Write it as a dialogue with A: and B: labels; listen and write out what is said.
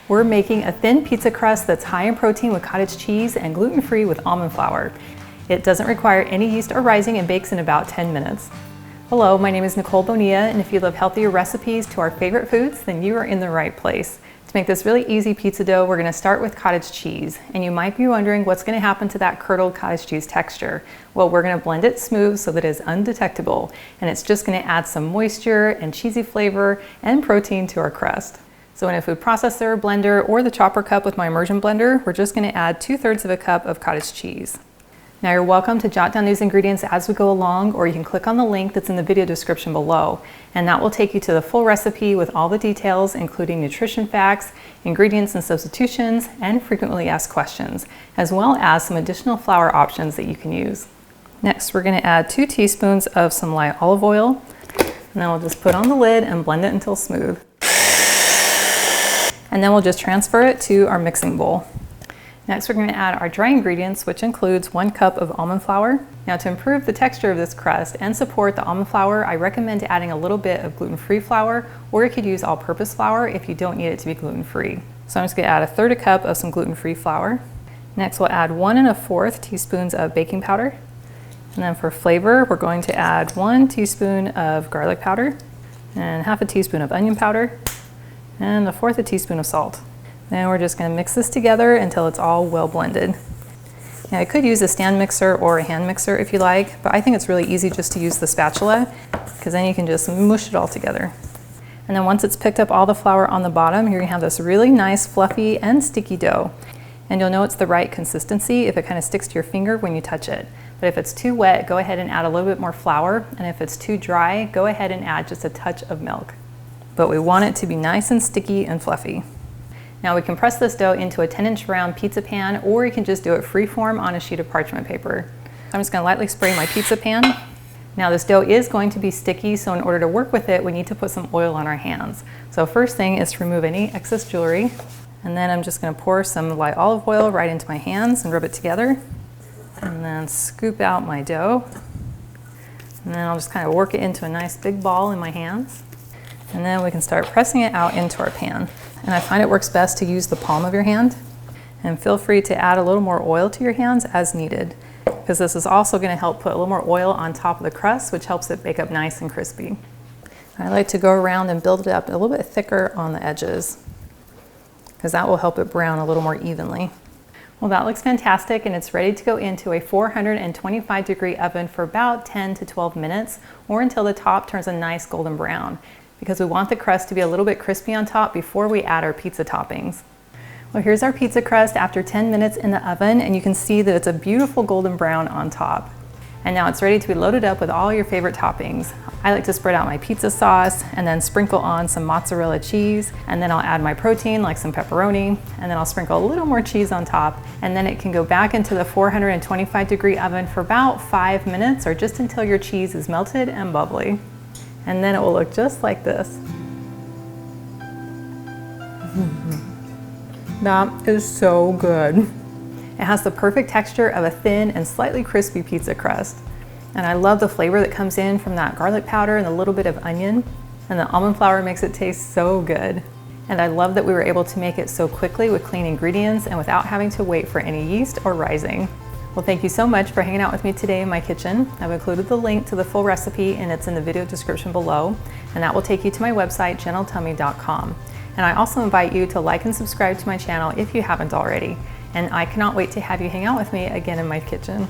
A: We're making a thin pizza crust that's high in protein with cottage cheese and gluten-free with almond flour. It doesn't require any yeast or rising and bakes in about 10 minutes. Hello, my name is Nicole Bonilla, and if you love healthier recipes to our favorite foods, then you are in the right place. To make this really easy pizza dough, we're going to start with cottage cheese. And you might be wondering what's going to happen to that curdled cottage cheese texture. Well, we're going to blend it smooth so that it is undetectable, and it's just going to add some moisture and cheesy flavor and protein to our crust. So in a food processor, blender, or the chopper cup with my immersion blender, we're just going to add 2/3 of a cup of cottage cheese. Now you're welcome to jot down these ingredients as we go along, or you can click on the link that's in the video description below, and that will take you to the full recipe with all the details, including nutrition facts, ingredients and substitutions, and frequently asked questions, as well as some additional flour options that you can use. Next, we're going to add 2 teaspoons of some light olive oil, and then we'll just put on the lid and blend it until smooth. And then we'll just transfer it to our mixing bowl. Next, we're going to add our dry ingredients, which includes 1 cup of almond flour. Now, to improve the texture of this crust and support the almond flour, I recommend adding a little bit of gluten-free flour, or you could use all-purpose flour if you don't need it to be gluten-free. So I'm just going to add 1/3 cup of some gluten-free flour. Next, we'll add 1 1/4 teaspoons of baking powder. And then for flavor, we're going to add 1 teaspoon of garlic powder, and 1/2 teaspoon of onion powder, and 1/4 teaspoon of salt. Then we're just going to mix this together until it's all well blended. Now, I could use a stand mixer or a hand mixer if you like, but I think it's really easy just to use the spatula, because then you can just mush it all together. And then once it's picked up all the flour on the bottom, you're going to have this really nice fluffy and sticky dough. And you'll know it's the right consistency if it kind of sticks to your finger when you touch it. But if it's too wet, go ahead and add a little bit more flour, and if it's too dry, go ahead and add just a touch of milk. But we want it to be nice and sticky and fluffy. Now we can press this dough into a 10-inch round pizza pan, or you can just do it freeform on a sheet of parchment paper. I'm just going to lightly spray my pizza pan. Now this dough is going to be sticky, so in order to work with it, we need to put some oil on our hands. So first thing is to remove any excess jewelry, and then I'm just going to pour some light olive oil right into my hands and rub it together, and then scoop out my dough, and then I'll just kind of work it into a nice big ball in my hands, and then we can start pressing it out into our pan. And I find it works best to use the palm of your hand, and feel free to add a little more oil to your hands as needed, because this is also going to help put a little more oil on top of the crust, which helps it bake up nice and crispy. I like to go around and build it up a little bit thicker on the edges, because that will help it brown a little more evenly. Well, that looks fantastic, and it's ready to go into a 425-degree oven for about 10 to 12 minutes, or until the top turns a nice golden brown, because we want the crust to be a little bit crispy on top before we add our pizza toppings. Well, here's our pizza crust after 10 minutes in the oven, and you can see that it's a beautiful golden brown on top. And now it's ready to be loaded up with all your favorite toppings. I like to spread out my pizza sauce and then sprinkle on some mozzarella cheese, and then I'll add my protein like some pepperoni, and then I'll sprinkle a little more cheese on top, and then it can go back into the 425-degree oven for about 5 minutes, or just until your cheese is melted and bubbly. And then it will look just like this. That is so good. It has the perfect texture of a thin and slightly crispy pizza crust. And I love the flavor that comes in from that garlic powder and a little bit of onion. And the almond flour makes it taste so good. And I love that we were able to make it so quickly with clean ingredients and without having to wait for any yeast or rising. Well, thank you so much for hanging out with me today in my kitchen. I've included the link to the full recipe, and it's in the video description below, and that will take you to my website, gentletummy.com. And I also invite you to like and subscribe to my channel if you haven't already. And I cannot wait to have you hang out with me again in my kitchen.